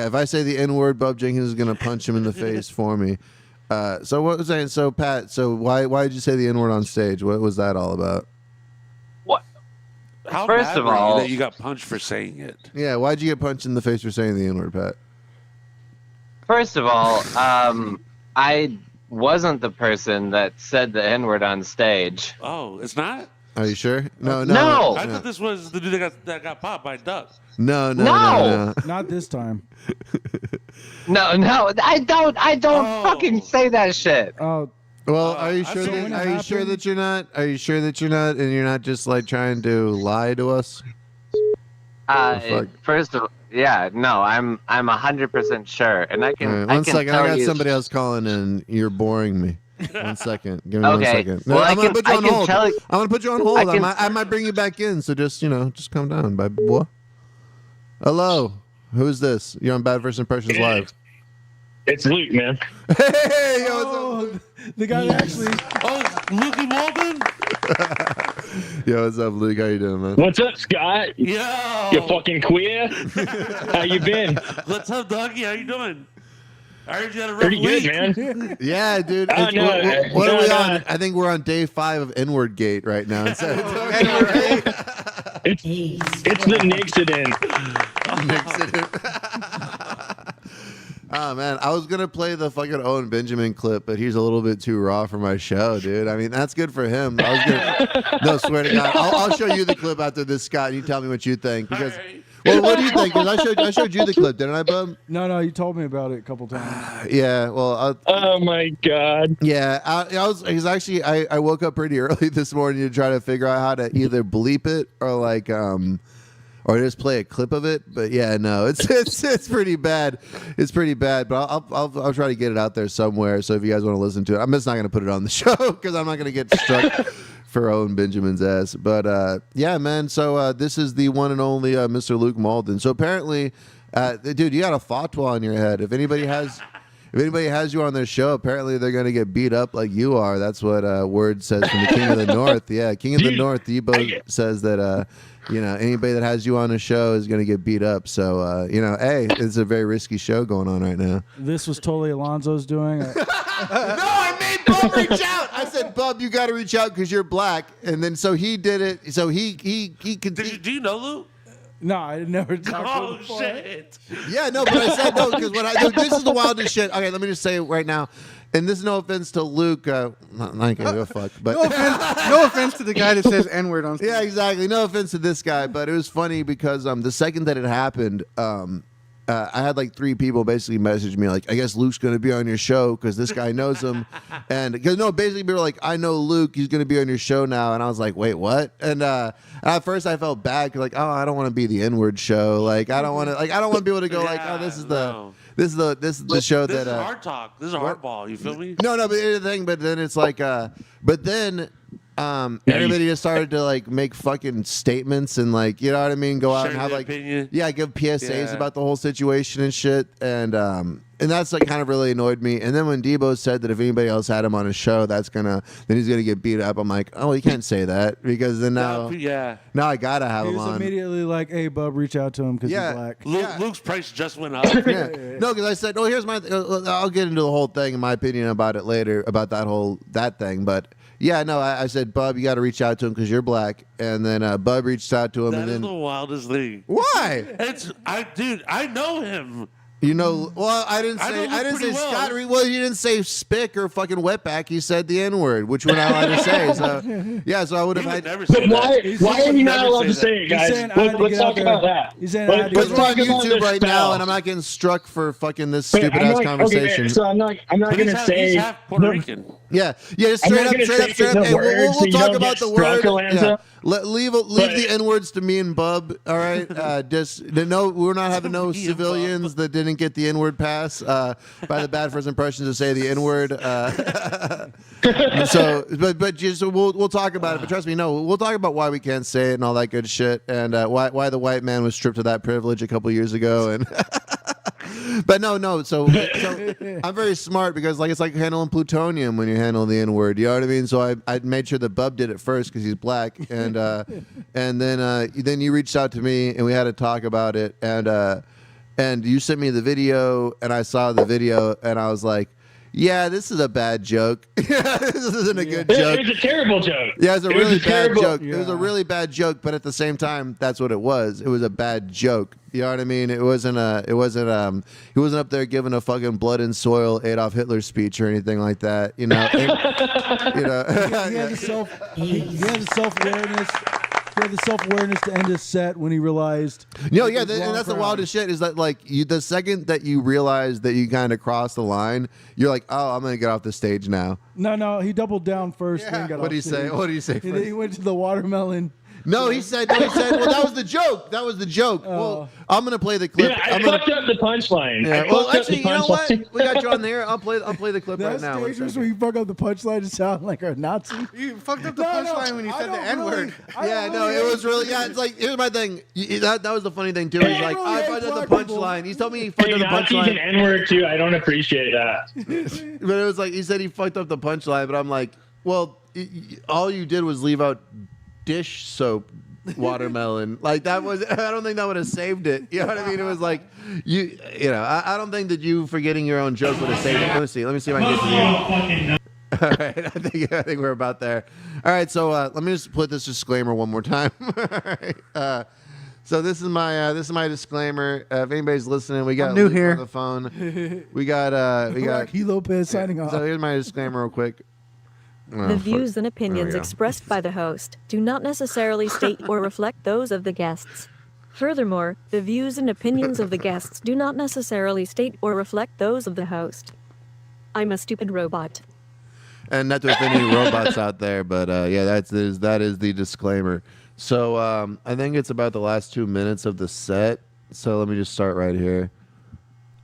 If I say the N-word, Bub Jenkins is gonna punch him in the face for me. So what was I saying? So Pat, so why did you say the N-word on stage? What was that all about? What? How First mad of were you all, that you got punched for saying it? Yeah, why'd you get punched in the face for saying the N-word, Pat? I wasn't the person that said the N-word on stage. Oh, it's not? Are you sure? No. I thought this was the dude that got popped by a duck. No. Not this time. No, I don't fucking say that shit. Oh, Well, are you I sure? see when Are it you sure happened- that you're not? Are you sure that you're not? And you're not just like trying to lie to us? fuck? First of all, yeah, no, I'm 100% sure, and I can. All right, I one can second. tell I got you, somebody else calling in. You're boring me. 1 second. Give me Okay. 1 second. No, Well, I'm gonna put you on hold. tell you. I'm gonna put you on hold. I can- I might bring you back in. So just just calm down, baby boy. Hello. Who's this? You're on Bad First Impressions Live. It's Luke, man. Hey, yo, what's up? the guy that actually. Oh, Luke Malden? Yo, what's up, Luke? How you doing, man? What's up, Scott? Yo! You fucking queer? How you been? What's up, doggy? How you doing? I heard you had a rough Pretty week. good, man. Yeah, dude. Oh, no, what are no, we no. on? I think we're on day 5 of N-word Gate right now. It's the Nixident. Oh man, I was gonna play the fucking Owen Benjamin clip, but he's a little bit too raw for my show, dude. I mean, that's good for him. I was gonna, no, swear to God, I'll show you the clip after this, Scott. And you tell me what you think because. Alright. Well, what do you think? Because I showed you the clip, didn't I, Bub? No, you told me about it a couple times. Yeah. Well, Oh my god. yeah. I was because actually I woke up pretty early this morning to try to figure out how to either bleep it or like or just play a clip of it. But yeah, no, it's pretty bad. It's pretty bad. But I'll try to get it out there somewhere. So if you guys want to listen to it, I'm just not gonna put it on the show because I'm not gonna get struck for Owen Benjamin's ass. But yeah, man. So this is the one and only Mr. Luke Malden. So apparently, dude, you got a fatwa on your head. If anybody has you on their show, apparently they're gonna get beat up like you are. That's what word says from the King of the North. Yeah, King of the North. Debo says that anybody that has you on a show is gonna get beat up. So hey, it's a very risky show going on right now. This was totally Alonzo's doing. No, I made Bub reach out. I said, Bub, you got to reach out because you're black. And then so he did it. So he could. Do you know Luke? No, I never talked to him Oh, before. shit. Yeah, no, but I said no because this is the wildest shit. Okay, let me just say it right now. And this is no offense to Luke. Not gonna give a fuck, but No offense to the guy that says N-word on stage. yeah, exactly. No offense to this guy, but it was funny because the second that it happened, I had like 3 people basically message me like, I guess Luke's going to be on your show because this guy knows him. And because basically they were like, I know Luke, he's going to be on your show now. And I was like, wait, what? And at first I felt bad 'cause like, oh, I don't want to be the N-word show. Like, I don't want to be able to go like, oh, this is the show This that is hard talk. This is hardball. You feel me? no, but here's the thing. But then it's like, but then everybody just started to like make fucking statements and like, you know what I mean? Go out Share and have their like, opinion. yeah, give PSAs Yeah. about the whole situation and shit. And that's like kind of really annoyed me. And then when Debo said that if anybody else had him on his show, then he's gonna get beat up. I'm like, oh, you can't say that because then now Yeah. I gotta have He him was on. immediately like, "Hey, bub, reach out to him because Yeah. he's black." Yeah. Luke's price just went up. Yeah. No, because I said, oh, here's my. I'll get into the whole thing in my opinion about it later about that thing, but. Yeah, no, I said, Bub, you got to reach out to him because you're black, and then Bub reached out to him, That and is then the wildest thing. why? Dude, I know him. You know, well, I didn't I say know Luke pretty well. Scott. Well, you didn't say spick or fucking wetback. You said the N word, which we're not allowed to say. So yeah, so I would He have would had. never But say that. why are you not Never allowed to say say it, He's guys? saying I had to Let's get out talk there. about that. He's saying I had to Because get we're out on talk about YouTube the right now, spell. and I'm not getting struck for fucking this But stupid I'm ass not- conversation. Okay, so I'm not But gonna say. he's half Puerto no, Rican. Yeah, just I'm straight not up, gonna straight up, say straight up. the Hey, words we'll so you talk don't about get the word. struck, Alanza. Leave But- the N words to me and Bub. All right, we're not having no Me and civilians that didn't get the N word pass by the Bad First Impressions to say the N word. So we'll talk about it. But trust me, no, we'll talk about why we can't say it and all that good shit, and why the white man was stripped of that privilege a couple years ago, and. But no. So I'm very smart because it's like handling plutonium when you handle the N word. You know what I mean? So I made sure that Bub did it first because he's black, and then you reached out to me and we had to talk about it, and and you sent me the video, and I saw the video, and I was like, yeah, this is a bad joke. This isn't a good joke. It was a terrible joke. Yeah, it was a really bad joke. Yeah. It was a really bad joke, but at the same time, that's what it was. It was a bad joke. You know what I mean? It wasn't he wasn't up there giving a fucking blood and soil Adolf Hitler speech or anything like that. You know, He had the self-awareness. He had the self-awareness to end his set when he realized. No, it yeah, was and wrong that's the crowd. wildest shit. Is that like the second that you realize that you kind of crossed the line, you're like, oh, I'm gonna get off the stage now. No, he doubled down first. Then got What off do you say? stage. What do you say? And then he went to the watermelon. No, he said. Well, that was the joke. That was the joke. Well, I'm gonna play the clip. Yeah, I I'm gonna, fucked up the punchline. yeah, I well, fucked up actually, the you know what? punchline. We got you on there. I'll play the clip right That now. stage was where you fuck up the punchline to sound like a Nazi. You fucked up the punchline when you said the N-word. Yeah, no, it was really. Yeah, it's like here's my thing. That was the funny thing too. He's like, really I hate fucked up the black people. punchline. He told me he fucked Hey, up the Nazis and punchline. N-word too. I don't appreciate that. But it was like he said he fucked up the punchline, but I'm like, well, all you did was leave out dish soap watermelon. Like that was, I don't think that would have saved it. You know what I mean? It was like you know, I don't think that you forgetting your own joke would have saved it. Let me see if I can get to you. All right, I think we're about there. All right, so let me just put this disclaimer one more time. All right. So this is my disclaimer. If anybody's listening, we got I'm new Luke here. on the phone. We got Rocky Lopez signing off. So here's my disclaimer real quick. Oh, The fuck. views and opinions go. expressed by the host do not necessarily state or reflect those of the guests. Furthermore, the views and opinions of the guests do not necessarily state or reflect those of the host. I'm a stupid robot. And not to offend any robots out there, but yeah, that is the disclaimer. So I think it's about the last 2 minutes of the set. So let me just start right here.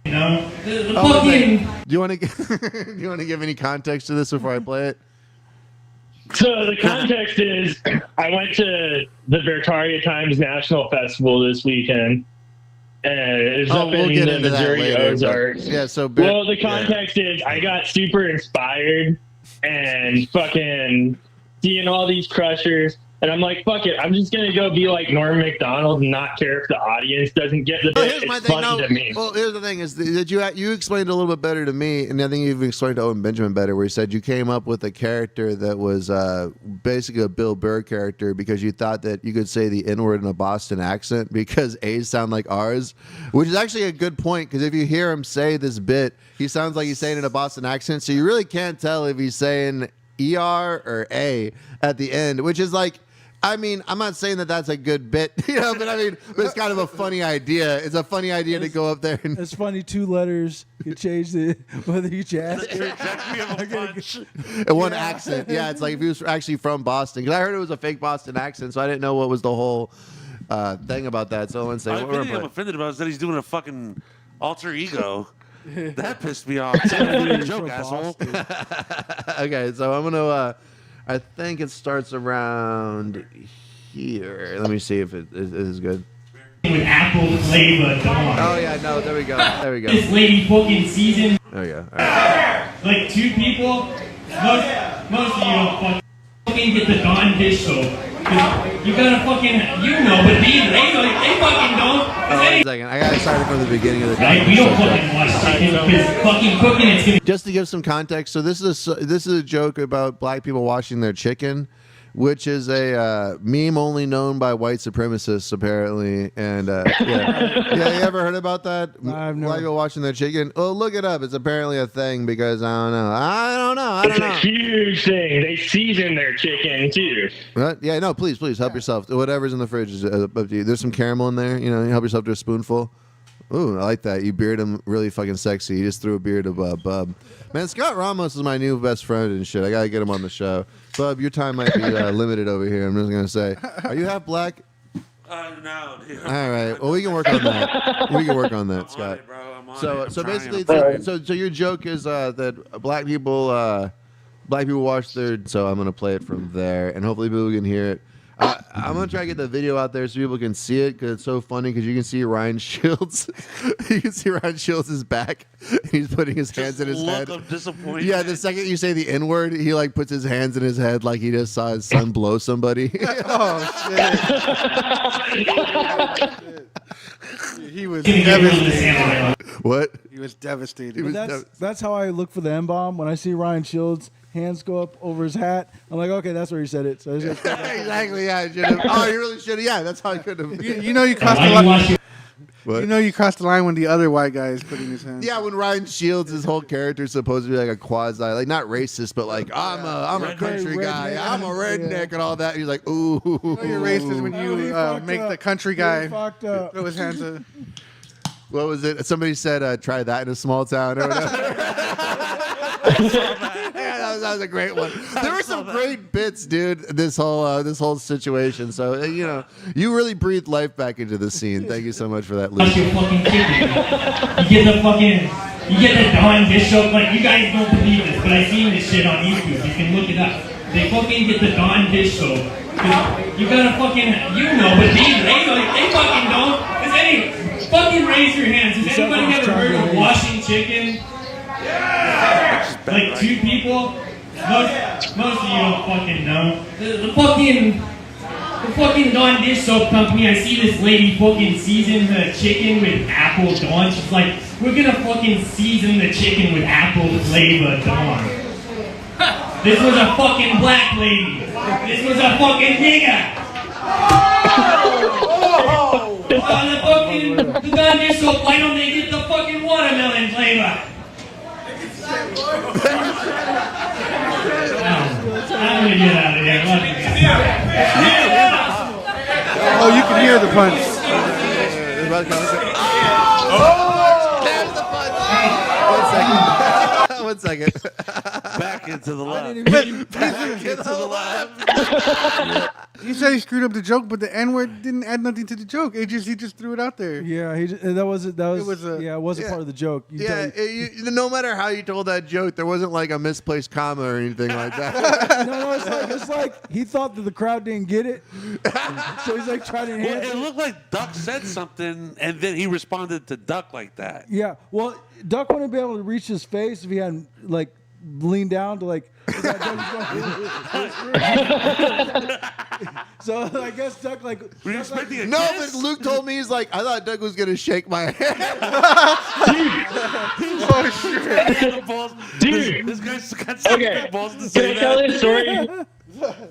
You know, the Oh, fucking. do you want to give any context to this before I play it? So the context is, I went to the Bertaria Times National Festival this weekend, and it's up we'll in get the into that Missouri later, but- Ozarks. Yeah, so Well, the context is, I got super inspired and fucking seeing all these crushers, and I'm like, fuck it, I'm just gonna go be like Norm Macdonald and not care if the audience doesn't get the Well, bit. here's my It's thing. funny No, to me. well, here's the thing: is that you explained a little bit better to me, and I think you even explained to Owen Benjamin better, where he said you came up with a character that was basically a Bill Burr character because you thought that you could say the N word in a Boston accent because A's sound like R's, which is actually a good point because if you hear him say this bit, he sounds like he's saying it in a Boston accent, so you really can't tell if he's saying ER or A at the end, which is like. I mean, I'm not saying that that's a good bit, you know, but I mean, but it's kind of a funny idea. It's a funny idea to go up there and It's funny. 2 letters you change it whether you ask. The trajectory of a punch. and one accent. Yeah, it's like if he was actually from Boston, because I heard it was a fake Boston accent, so I didn't know what was the whole thing about that. So I wouldn't say The what only we're thing I'm playing. offended about is that he's doing a fucking alter ego. That pissed me off. Say a joke, From asshole. Boston. Okay, so I'm gonna. I think it starts around here. Let me see if it is good. With apple flavor dog. Oh yeah, no, there we go. There we go. This lady fucking season. There we go. All right. Like 2 people. Most of you don't fucking get the Dawn dish soap. 'Cause you gotta fucking, but they fucking don't. Oh, wait a second. I gotta start it from the beginning of the Right? We don't document. fucking watch chicken because fucking cooking it's gonna Just to give some context, so this is a joke about black people washing their chicken, which is a meme only known by white supremacists apparently. And yeah, you ever heard about that? I've never. Black people washing their chicken. Oh, look it up. It's apparently a thing because I don't know. It's a huge thing. They season their chicken too. Right? Yeah, no, please help yourself. Whatever's in the fridge is up to you. There's some caramel in there. You know, you help yourself to a spoonful. Ooh, I like that. You beard him really fucking sexy. You just threw a beard of Bub. Man, Scott Ramos is my new best friend and shit. I gotta get him on the show. Bub, your time might be limited over here. I'm just gonna say, are you half black? No, dude. All right. Well, we can work on that. We can work on that, I'm Scott. on it, bro. I'm on it. So I'm so trying. basically, so your joke is that black people watch their. So I'm gonna play it from there, and hopefully people can hear it. I'm gonna try to get the video out there so people can see it because it's so funny because you can see Ryan Shields. You can see Ryan Shields' back. He's putting his hands in his look head. of disappointment. Yeah, the second you say the N word, he like puts his hands in his head like he just saw his son blow somebody. Oh shit! He was Gonna get rid of this devastated. animal. What? He was devastated. He was That's how I look for the M-bomb. When I see Ryan Shields' hands go up over his hat, I'm like, okay, that's where he said it. So I just Exactly. Yeah. I should have. Oh, you really should have. Yeah. That's how I could have. You know you crossed Why the do you line. watch your What? You know you crossed the line when the other white guy is putting his hands. Yeah, when Ryan Shields, his whole character is supposed to be like a quasi, like not racist, but like I'm a country guy, redneck. I'm a redneck and all that. And he's like, ooh. You know you're racist when Oh, he you fucked make up. the country He guy fucked up. throw his hands up. What was it? Somebody said, try that in a small town or whatever. Yeah, that was a great one. There were some great bits, dude. This whole situation. So you really breathed life back into the scene. Thank you so much for that, Luke. fucking chicken. You get the Don Bishop, like you guys don't believe this, but I seen this shit on YouTube. You can look it up. They fucking get the Don Bishop. You gotta fucking, but they fucking don't. Fucking raise your hands. Has anybody ever heard of washing chicken? Like two people? Most of you don't fucking know. The fucking Dawn dish soap company, I see this lady fucking season her chicken with apple Dawn. She's like, we're gonna fucking season the chicken with apple flavor Dawn. This was a fucking black lady. This was a fucking nigger. The Dawn dish soap, why don't they get the fucking watermelon flavor? I'm gonna get out of here. Oh, you can hear the punch. One second. Back into the left. Back into the left. You said he screwed up the joke, but the N-word didn't add nothing to the joke. He just threw it out there. Yeah, that was it wasn't Yeah. part of the joke. Yeah, no matter how you told that joke, there wasn't like a misplaced comma or anything like that. No, it's like he thought that the crowd didn't get it, so he's like trying to Well, enhance it it. looked like Duck said something, and then he responded to Duck like that. Yeah, well, Duck wouldn't be able to reach his face if he hadn't like leaned down to like. So I guess Duck like. Were you expecting a No, kiss? but Luke told me he's like, I thought Doug was gonna shake my hand. Oh shit! Balls. Dude. This guy's got some Okay, balls to can say I tell that. this story?